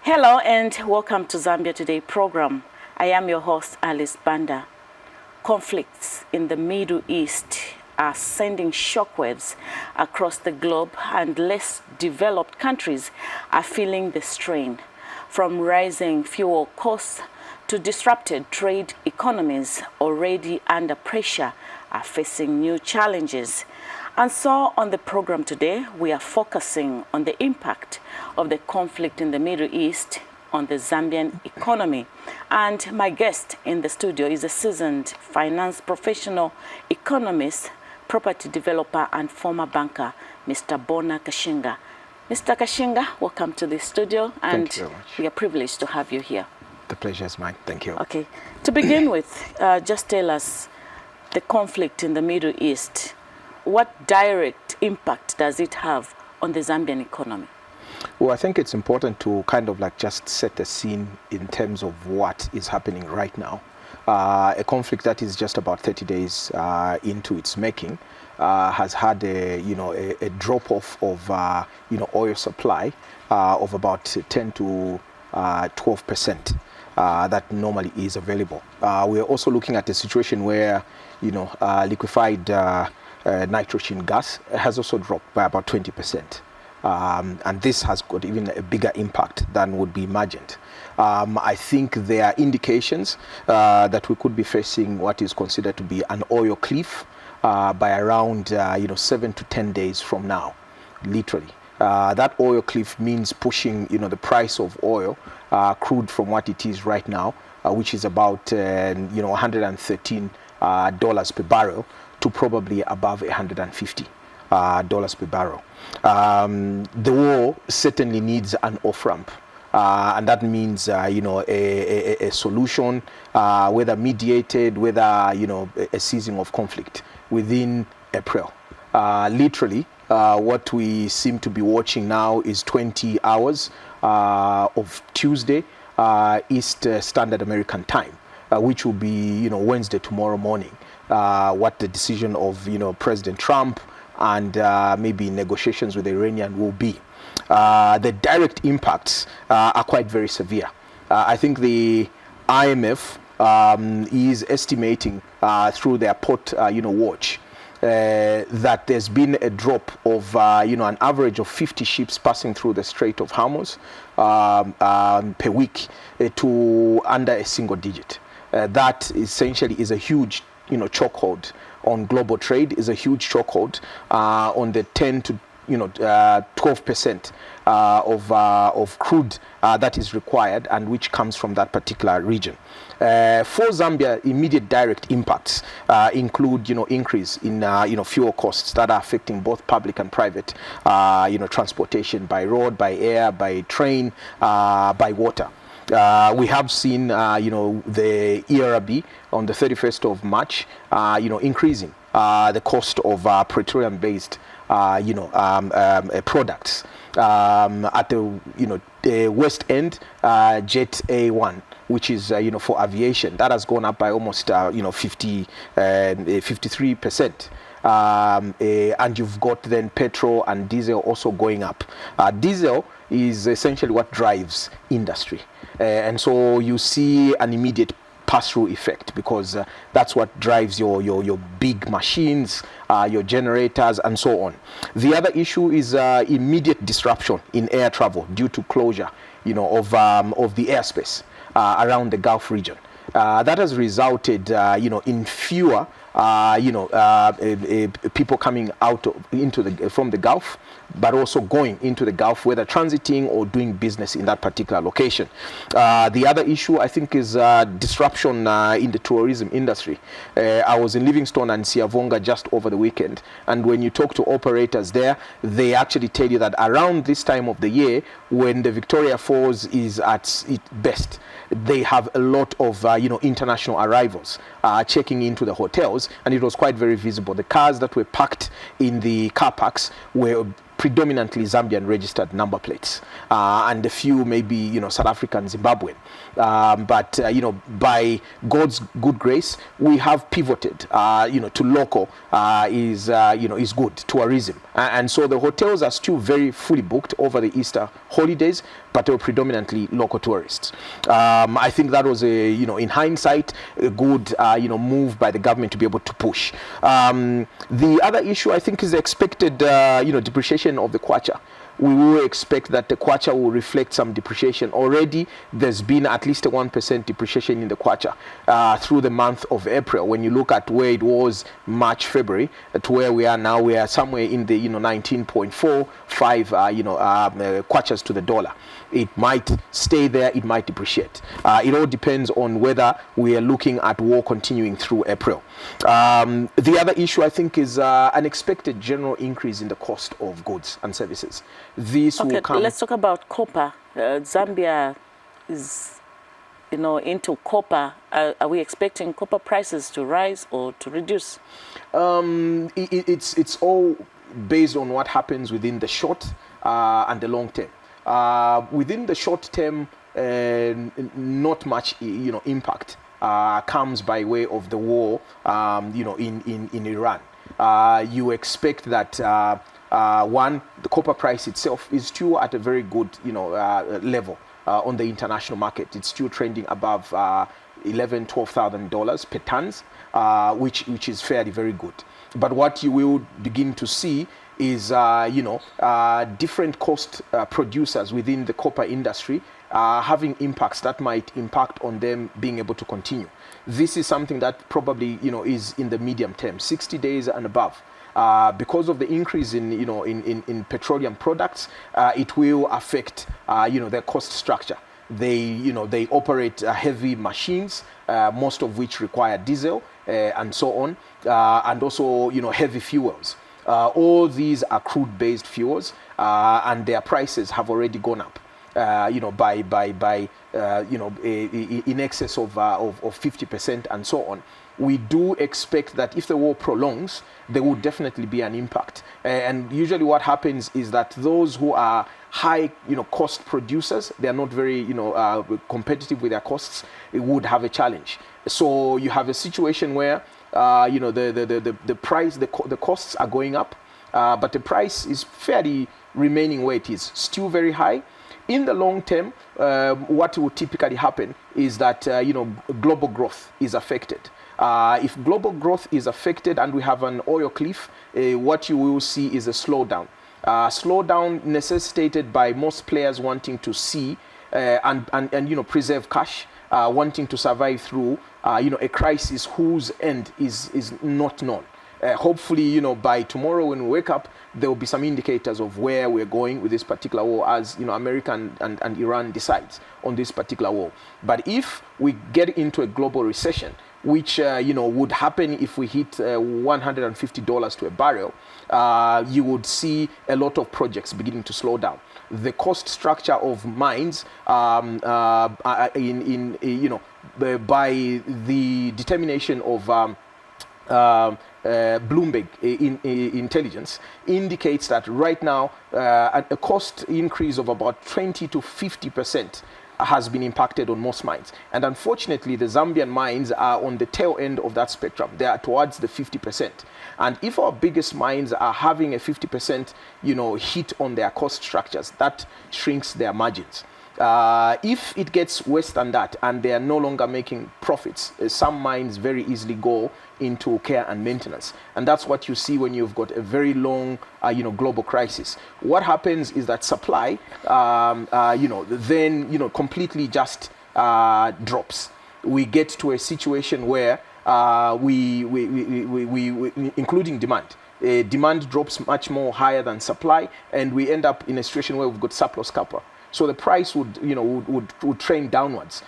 Hello and welcome to Zambia Today program. I am your host, Alice Banda. Conflicts in the Middle East are sending shockwaves across the globe, and less developed countries are feeling the strain. From rising fuel costs to disrupted trade economies already under pressure are facing new challenges. And so on the program today, we are focusing on the impact of the conflict in the Middle East on the Zambian economy. And my guest in the studio is a seasoned finance professional, economist, property developer, and former banker, Mr. Bona Kashinga. Mr. Kashinga, welcome to the studio, and Thank you very much. We are privileged to have you here. The pleasure is mine. Thank you. Okay. To begin with, just tell us the conflict in the Middle East. What direct impact does it have on the Zambian economy? Well, I think it's important to kind of like just set the scene in terms of what is happening right now. A conflict that is just about 30 days into its making has had a drop off of oil supply of about 10 to 12%. That normally is available. We're also looking at a situation where liquefied nitrogen gas has also dropped by about 20%. And this has got even a bigger impact than would be imagined. I think there are indications that we could be facing what is considered to be an oil cliff by around 7 to 10 days from now, literally. That oil cliff means pushing the price of oil, crude, from what it is right now, which is about $113 per barrel, to probably above $150 per barrel. The war certainly needs an off-ramp, and that means a solution, whether mediated, whether a ceasing of conflict within April. Literally, what we seem to be watching now is 20 hours of Tuesday East Standard American Time, which will be Wednesday, tomorrow morning. What the decision of President Trump and maybe negotiations with the Iranian will be. The direct impacts are quite very severe. I think the IMF is estimating through their port watch that there's been a drop of an average of 50 ships passing through the Strait of Hormuz per week to under a single digit. That essentially is a huge chokehold on global trade, is a huge chokehold on the 10 to 12% of crude that is required, and which comes from that particular region. For Zambia, immediate direct impacts include increase in fuel costs that are affecting both public and private transportation by road, by air, by train, by water. We have seen, the ERB on the 31st of March, increasing the cost of petroleum-based, products. At the West End, Jet A1, which is, for aviation, that has gone up by almost, 53%. And you've got then petrol and diesel also going up. Diesel is essentially what drives industry. And so you see an immediate pass-through effect, because that's what drives your big machines, your generators, and so on. The other issue is immediate disruption in air travel due to closure, of the airspace around the Gulf region. That has resulted, in fewer, people coming out from the Gulf, but also going into the Gulf, whether transiting or doing business in that particular location. The other issue, I think, is disruption in the tourism industry. I was in Livingstone and Siavonga just over the weekend, and when you talk to operators there, they actually tell you that around this time of the year, when the Victoria Falls is at its best, they have a lot of international arrivals checking into the hotels, and it was quite very visible. The cars that were parked in the car parks were predominantly Zambian registered number plates, and a few maybe South African, Zimbabwean. But by God's good grace, we have pivoted to local is good tourism, and so the hotels are still very fully booked over the Easter holidays, but they were predominantly local tourists. I think that was in hindsight a good move by the government to be able to push. The other issue I think is the expected depreciation of the kwacha. We will expect that the kwacha will reflect some depreciation. Already there's been at least a 1% depreciation in the kwacha through the month of April. When you look at where it was March, February, to where we are now, we are somewhere in the 19.45 kwachas to the dollar. It might stay there, it might depreciate. It all depends on whether we are looking at war continuing through April. The other issue I think is an expected general increase in the cost of goods and services. This will come. Let's talk about copper. Zambia is, into copper. Are we expecting copper prices to rise or to reduce? It's all based on what happens within the short and the long term. Within the short term, not much impact comes by way of the war in Iran. You expect that one, the copper price itself is still at a very good level on the international market. It's still trending above $11,000-12,000 per tons, which is fairly very good. But what you will begin to see is different cost producers within the copper industry having impacts that might impact on them being able to continue. This is something that probably is in the medium term, 60 days and above. Because of the increase in petroleum products, it will affect their cost structure. They operate heavy machines, most of which require diesel and so on, and also heavy fuels. All these are crude-based fuels, and their prices have already gone up. By in excess of 50% and so on. We do expect that if the war prolongs, there will definitely be an impact. And usually what happens is that those who are high cost producers, they are not very competitive with their costs, it would have a challenge. So you have a situation where the price, the costs are going up, but the price is fairly remaining where it is, still very high. In the long term, what will typically happen is that global growth is affected. If global growth is affected and we have an oil cliff, what you will see is a slowdown. Slowdown necessitated by most players wanting to see and preserve cash, wanting to survive through a crisis whose end is not known. Hopefully, by tomorrow when we wake up, there will be some indicators of where we're going with this particular war as, America and Iran decides on this particular war. But if we get into a global recession, which, would happen if we hit $150 to a barrel, you would see a lot of projects beginning to slow down. The cost structure of mines by the determination of Bloomberg intelligence indicates that right now a cost increase of about 20 to 50% has been impacted on most mines. And unfortunately, the Zambian mines are on the tail end of that spectrum. They are towards the 50%. And if our biggest mines are having a 50% hit on their cost structures, that shrinks their margins. If it gets worse than that and they are no longer making profits, some mines very easily go into care and maintenance. And that's what you see when you've got a very long, global crisis. What happens is that supply, then, completely just drops. We get to a situation where we including demand. Demand drops much more higher than supply, and we end up in a situation where we've got surplus copper. So the price would trend downwards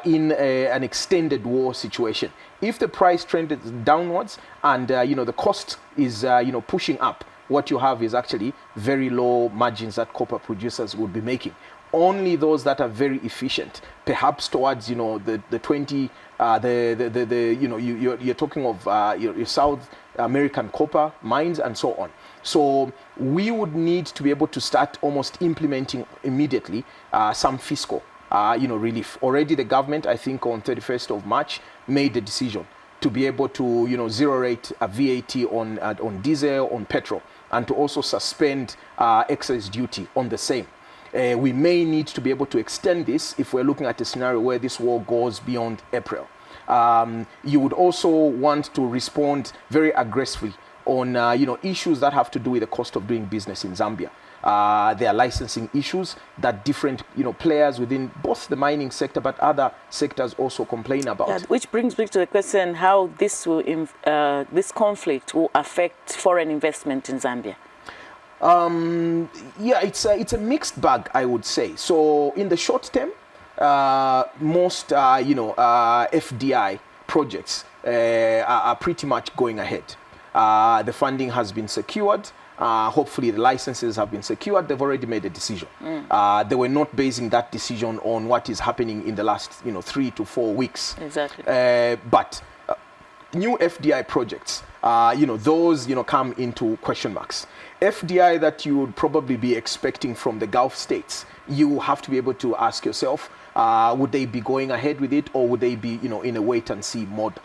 in an extended war situation. If the price trended downwards and the cost is pushing up, what you have is actually very low margins that copper producers would be making. Only those that are very efficient, perhaps towards the 20, you're talking of your South American copper mines and so on. So we would need to be able to start almost implementing immediately some fiscal relief. Already the government, I think on 31st of March, made the decision to be able to zero rate a VAT on diesel, on petrol, and to also suspend excise duty on the same. We may need to be able to extend this if we're looking at a scenario where this war goes beyond April. You would also want to respond very aggressively on issues that have to do with the cost of doing business in Zambia. There are licensing issues that different players within both the mining sector but other sectors also complain about. Yeah, which brings me to the question how this will this conflict will affect foreign investment in Zambia. Yeah, it's a mixed bag, I would say. So in the short term, most FDI projects are pretty much going ahead. The funding has been secured. Hopefully the licenses have been secured. They've already made a decision. They were not basing that decision on what is happening in the last 3 to 4 weeks. Exactly. But new FDI projects, those come into question marks. FDI that you would probably be expecting from the Gulf states, you have to be able to ask yourself, would they be going ahead with it, or would they be in a wait and see mode?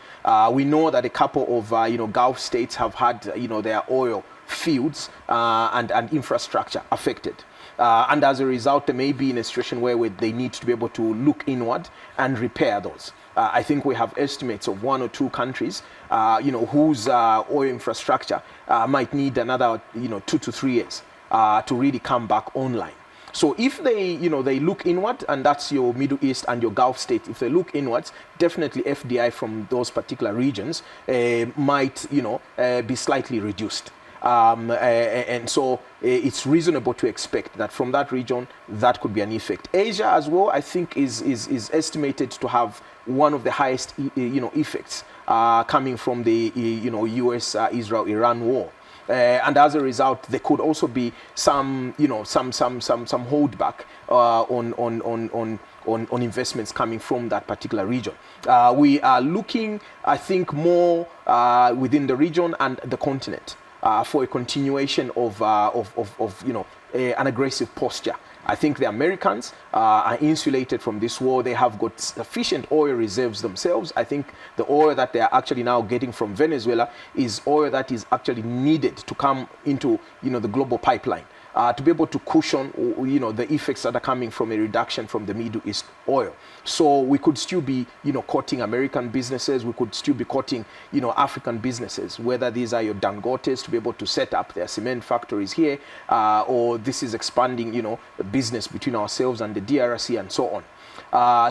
We know that a couple of Gulf states have had their oil fields and infrastructure affected. And as a result, they may be in a situation where they need to be able to look inward and repair those. I think we have estimates of 1 or 2 countries, whose oil infrastructure might need another, 2 to 3 years to really come back online. So if they look inward, and that's your Middle East and your Gulf state, if they look inwards, definitely FDI from those particular regions might, be slightly reduced. And so it's reasonable to expect that from that region, that could be an effect. Asia as well, I think, is estimated to have one of the highest, effects coming from the, U.S. Israel-Iran war. And as a result, there could also be some holdback on investments coming from that particular region. We are looking, I think, more within the region and the continent for a continuation of an aggressive posture. I think the Americans are insulated from this war. They have got sufficient oil reserves themselves. I think the oil that they are actually now getting from Venezuela is oil that is actually needed to come into the global pipeline to be able to cushion the effects that are coming from a reduction from the Middle East oil. So we could still be courting American businesses. We could still be courting African businesses, whether these are your Dangotes to be able to set up their cement factories here, or this is expanding the business between ourselves and the DRC and so on.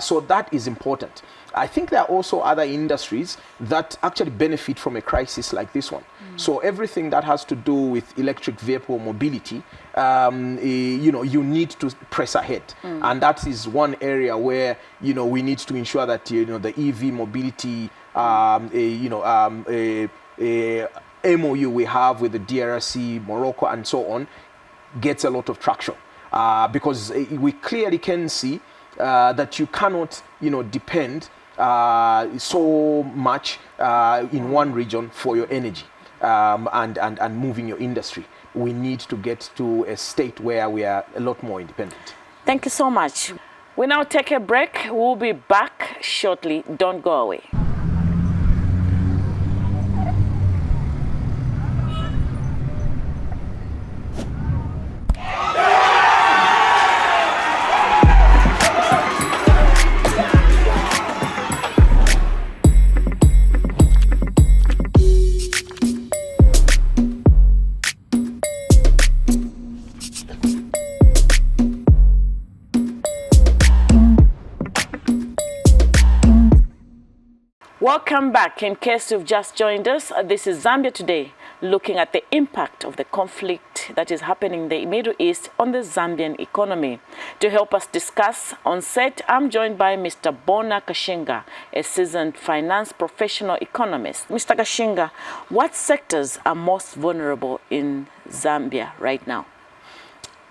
So that is important. I think there are also other industries that actually benefit from a crisis like this one. So everything that has to do with electric vehicle mobility, you need to press ahead. And that is one area where, we need to ensure that, the EV mobility, MOU we have with the DRC, Morocco, and so on, gets a lot of traction. Because we clearly can see that you cannot, depend so much in one region for your energy and moving your industry. We need to get to a state where we are a lot more independent. Thank you so much. We now take a break. We'll be back shortly. Don't go away. Welcome back. In case you've just joined us, this is Zambia Today, looking at the impact of the conflict that is happening in the Middle East on the Zambian economy. To help us discuss on set, I'm joined by Mr. Bona Kashinga, a seasoned finance professional economist. Mr. Kashinga, what sectors are most vulnerable in Zambia right now?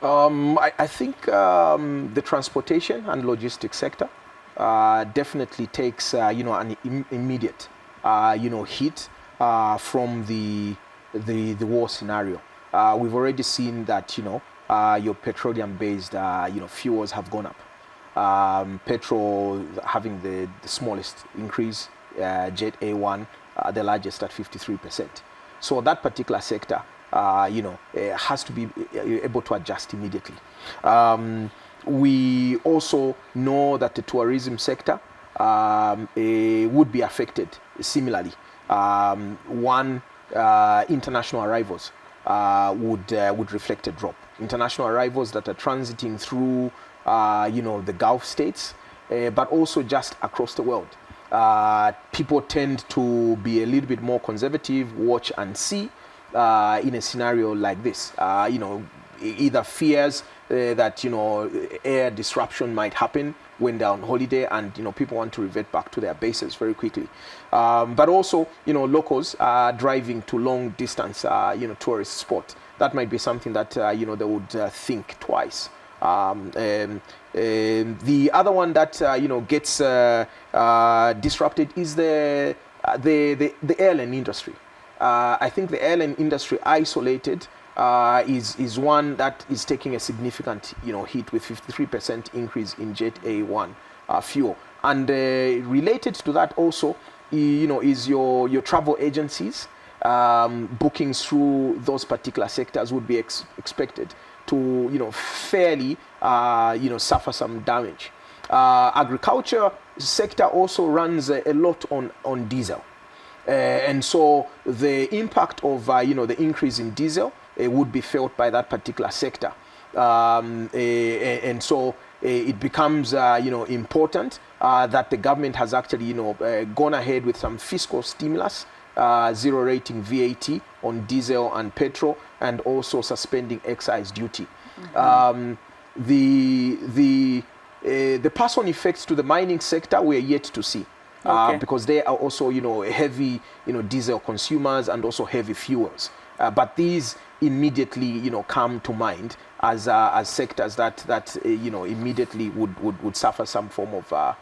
I think the transportation and logistics sector definitely takes an immediate hit from the war scenario. we've already seen that, your petroleum-based, fuels have gone up. Petrol having the smallest increase, Jet A1, the largest at 53%. So that particular sector, has to be able to adjust immediately. We also know that the tourism sector would be affected similarly. International arrivals would reflect a drop. International arrivals that are transiting through, the Gulf states, but also just across the world. People tend to be a little bit more conservative, watch and see in a scenario like this. Either fears that, air disruption might happen when they're on holiday, and people want to revert back to their bases very quickly. But also, locals are driving to long distance, tourist spot. That might be something that they would think twice. The other one that gets disrupted is the airline industry. I think the airline industry isolated is one that is taking a significant hit with 53% increase in Jet A1 fuel. And related to that also, is your travel agencies. Bookings through those particular sectors would be expected to fairly suffer some damage. Agriculture sector also runs a lot on diesel. And so the impact of the increase in diesel would be felt by that particular sector, and so it becomes important that the government has actually gone ahead with some fiscal stimulus, zero rating VAT on diesel and petrol, and also suspending excise duty. The pass-on effects to the mining sector we're yet to see. Because they are also, heavy, diesel consumers and also heavy fuels. But these immediately, come to mind as sectors that immediately would suffer some form of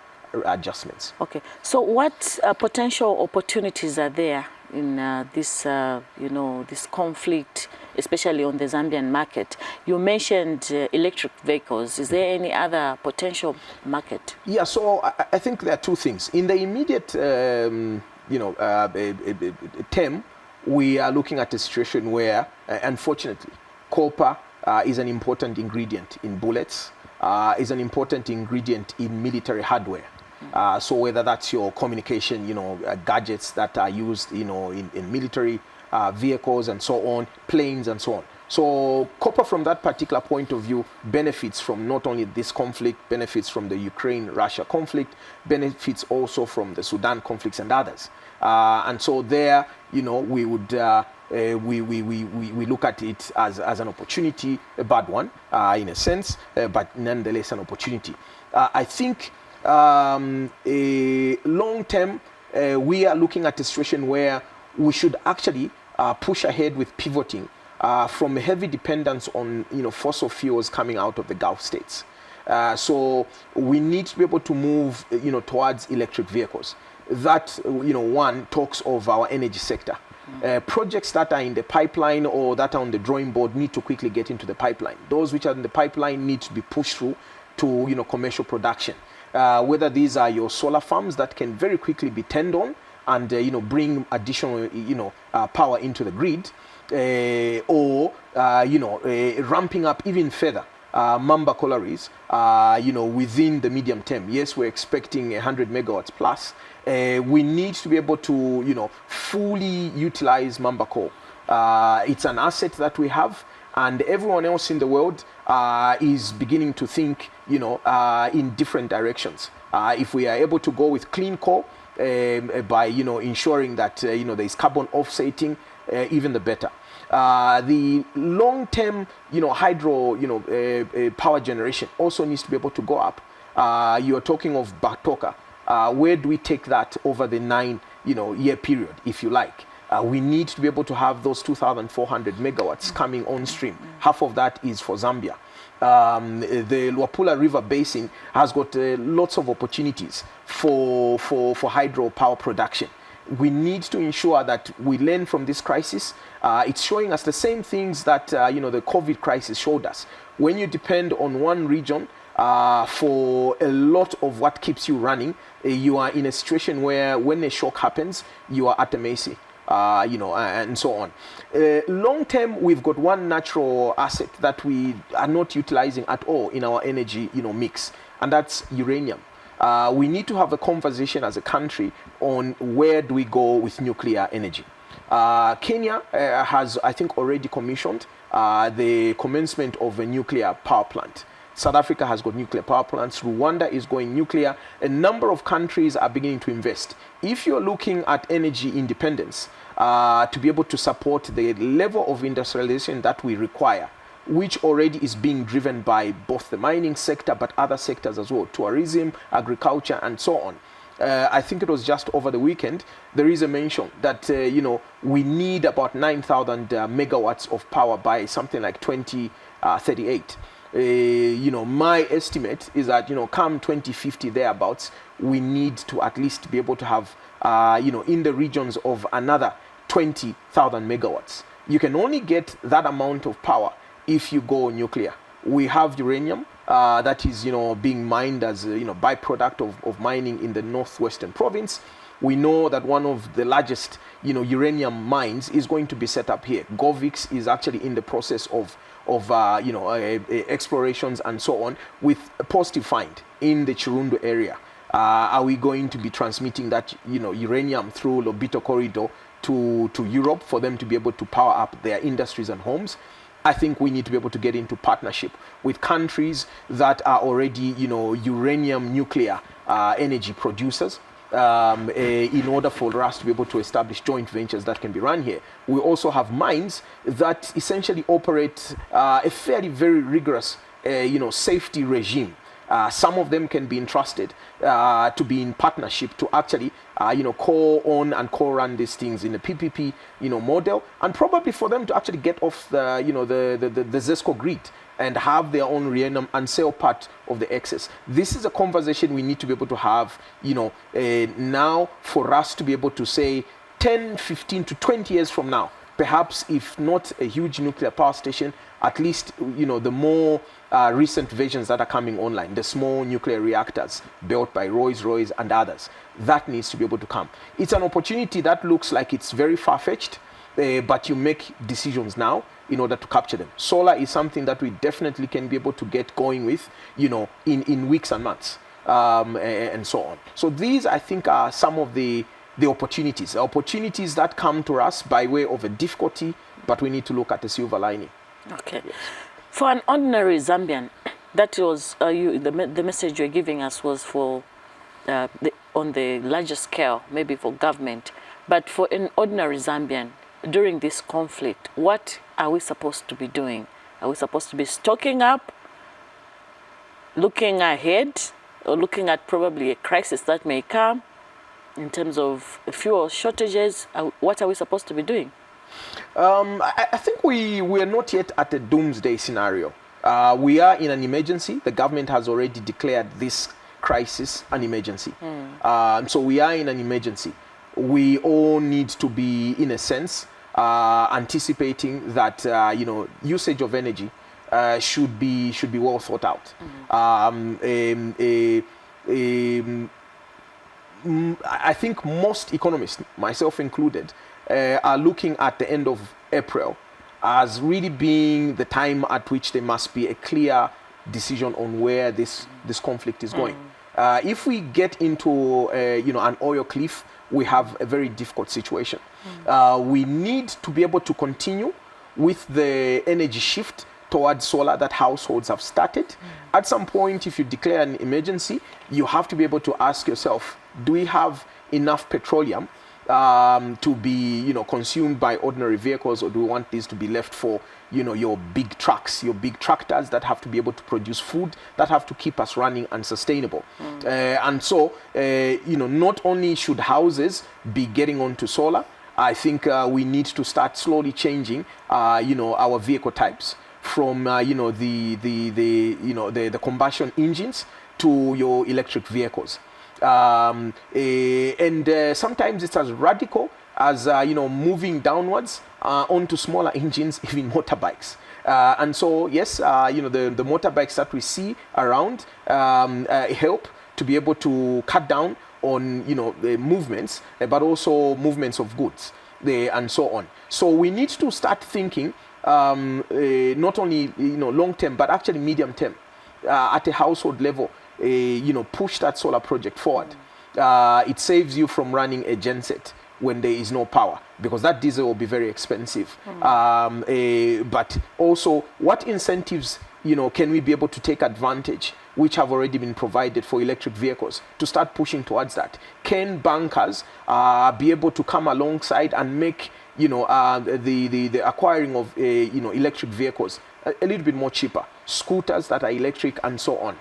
adjustments. Okay. So what potential opportunities are there in this, this conflict, especially on the Zambian market? You mentioned electric vehicles. Is there any other potential market? Yeah, so I think there are two things. In the immediate, term, we are looking at a situation where, unfortunately, copper is an important ingredient in bullets, is an important ingredient in military hardware. So whether that's your communication, gadgets that are used, in military vehicles and so on, planes and so on. So copper from that particular point of view benefits from not only this conflict, benefits from the Ukraine-Russia conflict, benefits also from the Sudan conflicts and others. And so there, we would we look at it as an opportunity, a bad one in a sense, but nonetheless an opportunity. I think long term, we are looking at a situation where we should actually push ahead with pivoting from a heavy dependence on fossil fuels coming out of the Gulf states. So we need to be able to move towards electric vehicles. That one talks of our energy sector. Projects that are in the pipeline or that are on the drawing board need to quickly get into the pipeline. Those which are in the pipeline need to be pushed through to commercial production. Whether these are your solar farms that can very quickly be turned on and bring additional power into the grid, or ramping up even further Mamba collieries within the medium term. Yes, we're expecting 100 megawatts plus. We need to be able to fully utilize Mamba coal. It's an asset that we have, and everyone else in the world is beginning to think in different directions. If we are able to go with clean coal by ensuring that there is carbon offsetting, even the better. The long-term hydro power generation also needs to be able to go up. You are talking of Batoka. Where do we take that over the 9-year period, if you like? We need to be able to have those 2,400 megawatts coming on stream. Half of that is for Zambia. The Luapula River Basin has got lots of opportunities for hydro power production. we need to ensure that we learn from this crisis. It's showing us the same things that the COVID crisis showed us. When you depend on one region for a lot of what keeps you running, you are in a situation where when a shock happens, you are at the mercy. And so on. Long term, we've got one natural asset that we are not utilizing at all in our energy, mix, and that's uranium. We need to have a conversation as a country on where do we go with nuclear energy. Kenya has, I think, already commissioned the commencement of a nuclear power plant. South Africa has got nuclear power plants. Rwanda is going nuclear. A number of countries are beginning to invest. If you're looking at energy independence, to be able to support the level of industrialization that we require, which already is being driven by both the mining sector but other sectors as well, tourism, agriculture, and so on. I think it was just over the weekend, there is a mention that, we need about 9,000 megawatts of power by something like 2038. My estimate is that, come 2050 thereabouts, we need to at least be able to have, in the regions of another 20,000 megawatts. You can only get that amount of power if you go nuclear. We have uranium that is, being mined as a, byproduct of mining in the northwestern province. We know that one of the largest, uranium mines is going to be set up here. Govix is actually in the process of explorations and so on, with a positive find in the Chirundu area. Are we going to be transmitting that uranium through Lobito corridor to Europe for them to be able to power up their industries and homes? I think we need to be able to get into partnership with countries that are already uranium nuclear energy producers, in order for us to be able to establish joint ventures that can be run here. We also have mines that essentially operate a fairly very rigorous safety regime. Some of them can be entrusted to be in partnership to actually co-own and co-run these things in a PPP model, and probably for them to actually get off the the ZESCO grid and have their own uranium and sell part of the excess. This is a conversation we need to be able to have, now, for us to be able to say 10, 15 to 20 years from now, perhaps if not a huge nuclear power station, at least, the more recent versions that are coming online, the small nuclear reactors built by Rolls-Royce and others, that needs to be able to come. It's an opportunity that looks like it's very far-fetched, but you make decisions now in order to capture them. Solar is something that we definitely can be able to get going with, in weeks and months, and so on. So these, I think, are some of the opportunities that come to us by way of a difficulty, but we need to look at the silver lining. Okay. Yes. For an ordinary Zambian, that was the message you're giving us was for on the larger scale, maybe for government, but for an ordinary Zambian during this conflict, what are we supposed to be doing? Are we supposed to be stocking up, looking ahead, or looking at probably a crisis that may come in terms of fuel shortages? What are we supposed to be doing? I think we are not yet at a doomsday scenario. We are in an emergency. The government has already declared this crisis an emergency. So we are in an emergency. We all need to be, in a sense, anticipating that usage of energy should be well thought out. I think most economists, myself included, are looking at the end of April as really being the time at which there must be a clear decision on where this conflict is going. If we get into an oil cliff, we have a very difficult situation. We need to be able to continue with the energy shift towards solar that households have started. At some point, if you declare an emergency, you have to be able to ask yourself, do we have enough petroleum to be consumed by ordinary vehicles, or do we want these to be left for your big trucks, your big tractors that have to be able to produce food, that have to keep us running and sustainable? And so not only should houses be getting onto solar, I think we need to start slowly changing our vehicle types from the combustion engines to your electric vehicles. Sometimes it's as radical as moving downwards onto smaller engines, even motorbikes. And so yes, the motorbikes that we see around help to be able to cut down on the movements, but also movements of goods, and so on. So we need to start thinking not only long term, but actually medium term, at a household level. Push that solar project forward. It saves you from running a genset when there is no power, because that diesel will be very expensive. But also, what incentives can we be able to take advantage, which have already been provided for electric vehicles, to start pushing towards that? Can bankers be able to come alongside and make the acquiring of electric vehicles a little bit more cheaper, scooters that are electric and so on,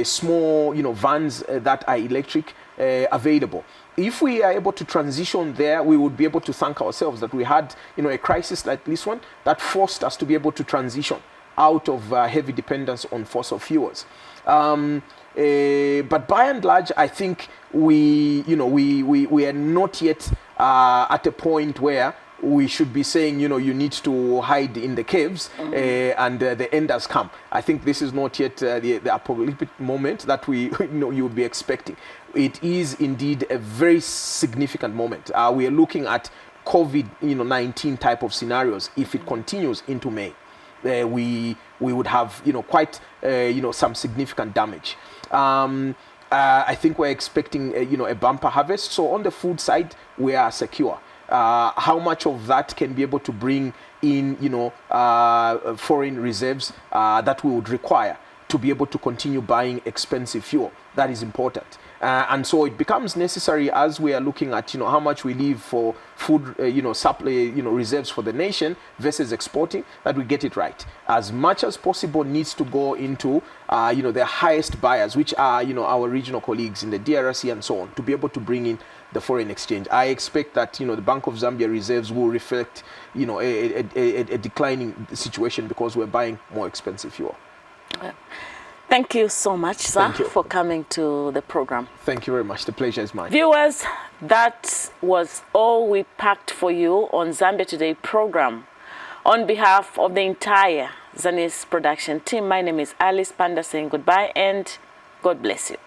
small vans that are electric available? If we are able to transition there, we would be able to thank ourselves that we had a crisis like this one that forced us to be able to transition out of heavy dependence on fossil fuels. But by and large, I think we are not yet at a point where we should be saying, you need to hide in the caves and the end has come. I think this is not yet the apocalyptic moment that you would be expecting. It is indeed a very significant moment. We are looking at COVID-19 type of scenarios. If it continues into May, we would have quite some significant damage. I think we're expecting a bumper harvest. So on the food side, we are secure. How much of that can be able to bring in foreign reserves that we would require to be able to continue buying expensive fuel? That is important. And so it becomes necessary, as we are looking at how much we leave for food supply reserves for the nation versus exporting, that we get it right. As much as possible needs to go into the highest buyers, which are our regional colleagues in the DRC and so on, to be able to bring in the foreign exchange. I expect that the Bank of Zambia reserves will reflect a declining situation because we're buying more expensive fuel. Thank you so much, sir, for coming to the program. Thank you very much. The pleasure is mine. Viewers, that was all we packed for you on Zambia Today program. On behalf of the entire Zambia'S production team, my name is Alice Banda saying goodbye and God bless you.